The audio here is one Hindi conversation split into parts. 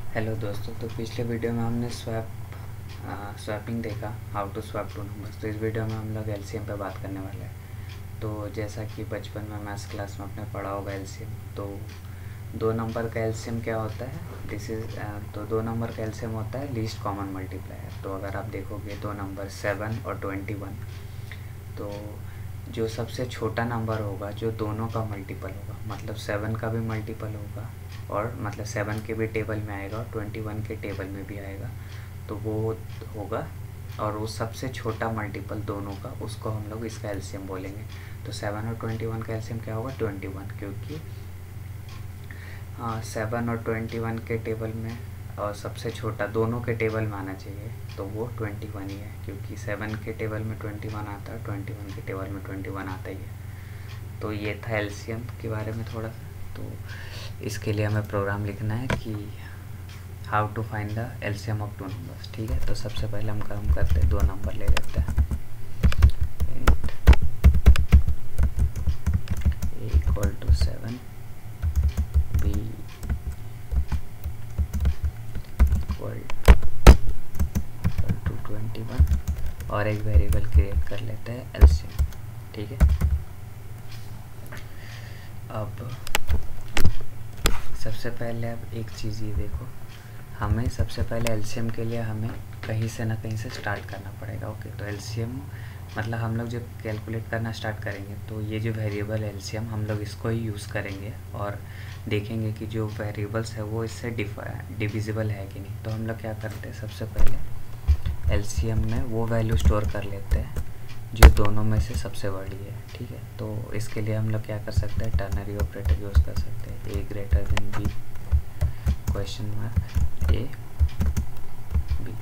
हेलो दोस्तों, तो पिछले वीडियो में हमने स्वैपिंग देखा, how to swap two numbers. तो इस वीडियो में हम लोग एलसीएम पे बात करने वाले हैं। तो जैसा कि बचपन में मैथ्स क्लास में आपने पढ़ा होगा एलसीएम, तो दो नंबर का एलसीएम क्या होता है, तो दो नंबर का एलसीएम होता है लीस्ट कॉमन मल्टीप्लायर। तो अगर आप देखोगे दो नंबर 7 और 21, तो जो सबसे छोटा नंबर होगा जो दोनों का मल्टीपल होगा, मतलब 7 का भी मल्टीपल होगा और मतलब 7 के भी टेबल में आएगा और 21 के टेबल में भी आएगा, तो वो होगा। और वो सबसे छोटा मल्टीपल दोनों का, उसको हम लोग इसका एलसीएम बोलेंगे। तो 7 और 21 का एलसीएम क्या होगा? 21, क्योंकि 7 और 21 के टेबल में और सबसे छोटा दोनों के टेबल में आना चाहिए, तो वो 21 ही है, क्योंकि 7 के टेबल में 21 आता है, 21 के टेबल में 21 आता ही है। तो ये था एलसीएम के बारे में थोड़ा सा। तो इसके लिए हमें प्रोग्राम लिखना है कि how to find the LCM of two numbers. ठीक है, तो सबसे पहले हम काम करते हैं, दो नंबर ले लेते हैं। a equal to 7, b equal to 21 और एक वेरिएबल क्रिएट कर लेते हैं एलसीएम। ठीक है, अब सबसे पहले आप एक चीज़ ये देखो, हमें सबसे पहले एलसीएम के लिए हमें कहीं से ना कहीं से स्टार्ट करना पड़ेगा। ओके, तो एलसीएम मतलब हम लोग जब कैलकुलेट करना स्टार्ट करेंगे तो ये जो वेरिएबल एलसीएम हम लोग इसको ही यूज़ करेंगे और देखेंगे कि जो वेरिएबल्स है वो इससे डिविजिबल है कि नहीं। तो हम लोग क्या करते हैं, सबसे पहले एलसीएम में वो वैल्यू स्टोर कर लेते हैं जो दोनों में से सबसे बड़ी है। ठीक है, तो इसके लिए हम लोग क्या कर सकते हैं, टर्नरी ऑपरेटर यूज़ कर सकते हैं। A greater than B question mark A B.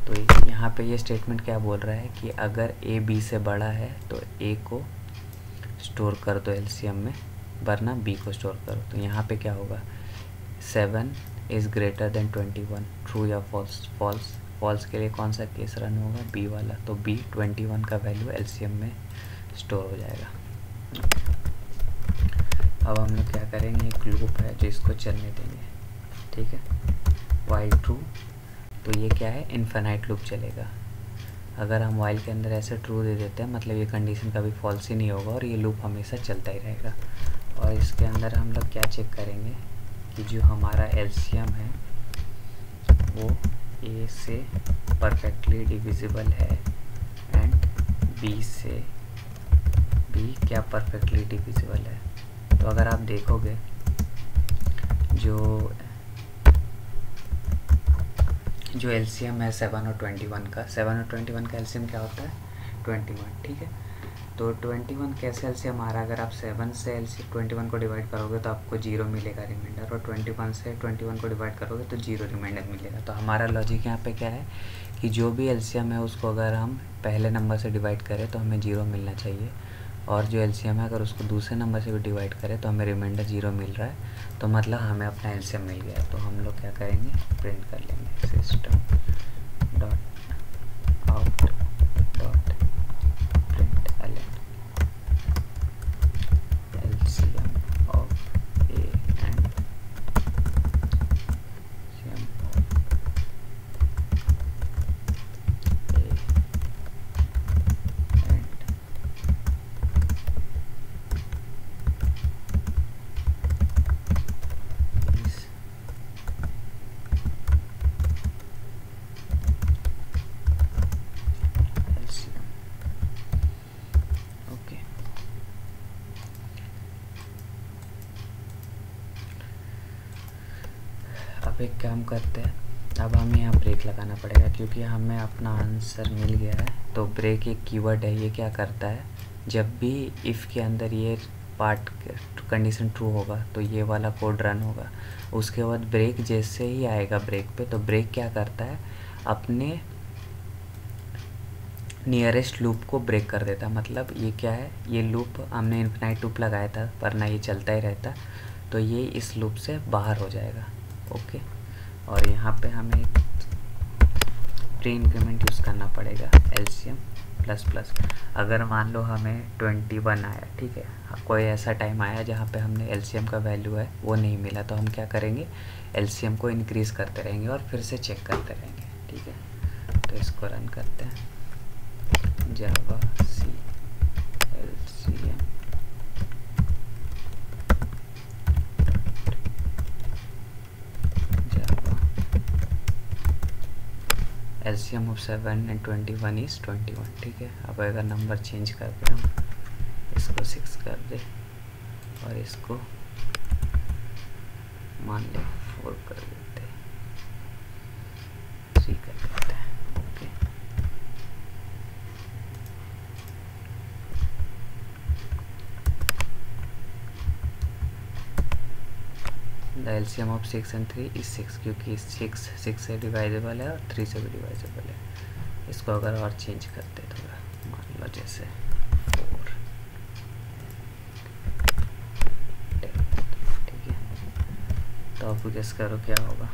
तो यहाँ पे ये स्टेटमेंट क्या बोल रहा है कि अगर ए बी से बड़ा है तो ए को स्टोर कर दो एलसीएम में, वरना बी को स्टोर करो। तो यहाँ पे क्या होगा, 7 इज़ ग्रेटर देन 21, ट्रू या फॉल्स? फॉल्स। फॉल्स के लिए कौन सा केस रन होगा? बी वाला। तो बी 21 का वैल्यू एलसीएम में स्टोर हो जाएगा। अब हम लोग क्या करेंगे, एक लूप है जो इसको चलने देंगे। ठीक है, वाइल ट्रू, तो ये क्या है, इन्फिनाइट लूप चलेगा। अगर हम वाइल के अंदर ऐसे ट्रू दे देते हैं, मतलब ये कंडीशन कभी फॉल्स ही नहीं होगा और ये लूप हमेशा चलता ही रहेगा। और इसके अंदर हम लोग क्या चेक करेंगे कि जो हमारा एलसीएम है वो ए से परफेक्टली डिविजिबल है एंड बी से बी क्या परफेक्टली डिविजिबल है। तो अगर आप देखोगे जो एलसीएम है 7 और 21 का, 7 और 21 का एलसीएम क्या होता है? 21। ठीक है, तो 21 कैसे एलसीएम आ रहा है? अगर आप 7 से एलसीएम 21 को डिवाइड करोगे तो आपको 0 मिलेगा रिमाइंडर, और 21 से 21 को डिवाइड करोगे तो 0 रिमाइंडर मिलेगा। तो हमारा लॉजिक यहाँ पे क्या है कि जो भी एलसीएम है उसको अगर हम पहले नंबर से डिवाइड करें तो हमें 0 मिलना चाहिए, और जो एलसीएम है अगर उसको दूसरे नंबर से भी डिवाइड करें तो हमें रिमाइंडर 0 मिल रहा है, तो मतलब हमें अपना एलसीएम मिल गया है। तो हम लोग क्या करेंगे, प्रिंट कर लेंगे system dot out dot print LCM of A and LCM of A and okay. अब एक काम करते हैं, अब हमें यहाँ ब्रेक लगाना पड़ेगा क्योंकि हमें अपना आंसर मिल गया है। तो ब्रेक एक कीवर्ड है, ये क्या करता है, जब भी इफ़ के अंदर ये पार्ट कंडीशन ट्रू होगा तो ये वाला कोड रन होगा। उसके बाद ब्रेक जैसे ही आएगा ब्रेक पे, तो ब्रेक क्या करता है, अपने नियरेस्ट लूप को ब्रेक कर देता। मतलब ये क्या है, ये लूप हमने इन्फिनाइट लूप लगाया था वरना ये चलता ही रहता, तो ये इस लूप से बाहर हो जाएगा। ओके, और यहाँ पे हमें प्री इंक्रीमेंट यूज़ करना पड़ेगा एलसीएम प्लस प्लस। अगर मान लो हमें 21 आया, ठीक है, कोई ऐसा टाइम आया जहाँ पे हमने एलसीएम का वैल्यू है वो नहीं मिला, तो हम क्या करेंगे, एलसीएम को इंक्रीज़ करते रहेंगे और फिर से चेक करते रहेंगे, ठीक है। तो इसको रन करते हैं, Java C LCM LCM of 7 and 21 is 21, ठीक है। अब अगर नंबर चेंज करके हम इसको 6 कर दे और इसको मान ले 4 कर देते हैं, 3 कर देते हैं, okay. The LCM of 6 and 3 is 6, क्योंकि 6 से डिवाइजेबल है और 3 से भी डिवाइजेबल है। इसको अगर और चेंज करते थोड़ा, मान लो जैसे 4, 10, ठीक है। तो अब गेस करो क्या होगा।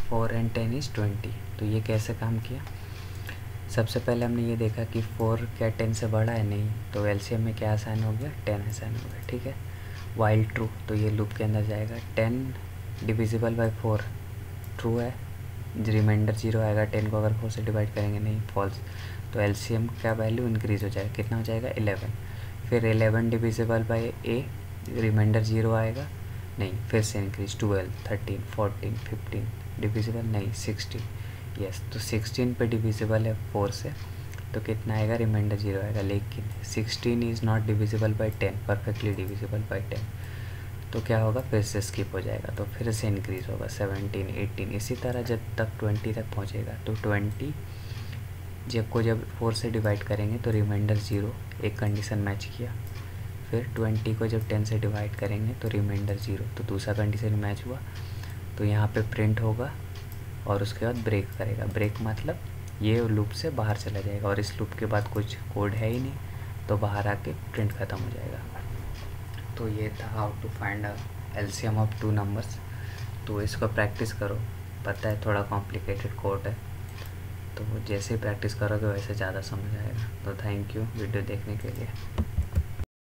Four and 10 is 20। तो ये कैसे काम किया, सबसे पहले हमने ये देखा कि 4 क्या 10 से बड़ा है, नहीं, तो एलसीएम में क्या असाइन हो गया, 10 असाइन हो गया, ठीक है। वाइल ट्रू, तो ये लूप के अंदर जाएगा, 10 डिविजिबल बाय 4 ट्रू है, रिमाइंडर 0 आएगा, 10 को अगर 4 से डिवाइड करेंगे नहीं, फॉल्स। तो एलसीएम का वैल्यू इंक्रीज़ हो जाएगा, कितना हो जाएगा 11। फिर 11 डिविजिबल बाय ए, रिमाइंडर 0 आएगा, नहीं, फिर से इंक्रीज 12, 13, 14, 15 डिविजिबल नहीं, 16, यस। तो 16 पे डिविजिबल है 4 से, तो कितना आएगा, रिमाइंडर 0 आएगा। लेकिन 16 is not divisible by 10, perfectly divisible by 10, तो क्या होगा, फिर से स्किप हो जाएगा, तो फिर से इंक्रीज़ होगा 17, 18, इसी तरह जब तक 20 तक पहुंचेगा। तो 20 जब 4 से डिवाइड करेंगे तो रिमाइंडर 0, एक कंडीशन मैच किया। फिर 20 को जब 10 से डिवाइड करेंगे तो रिमाइंडर 0, तो दूसरा कंडीशन मैच हुआ, तो यहाँ पे प्रिंट होगा और उसके बाद ब्रेक करेगा। ब्रेक मतलब ये लूप से बाहर चला जाएगा और इस लूप के बाद कुछ कोड है ही नहीं, तो बाहर आके प्रिंट ख़त्म हो जाएगा। तो ये था how to find LCM of 2 numbers. तो इसको प्रैक्टिस करो, पता है थोड़ा कॉम्प्लिकेटेड कोड है, तो जैसे ही प्रैक्टिस करोगे वैसे ज़्यादा समझ आएगा। तो थैंक यू वीडियो देखने के लिए।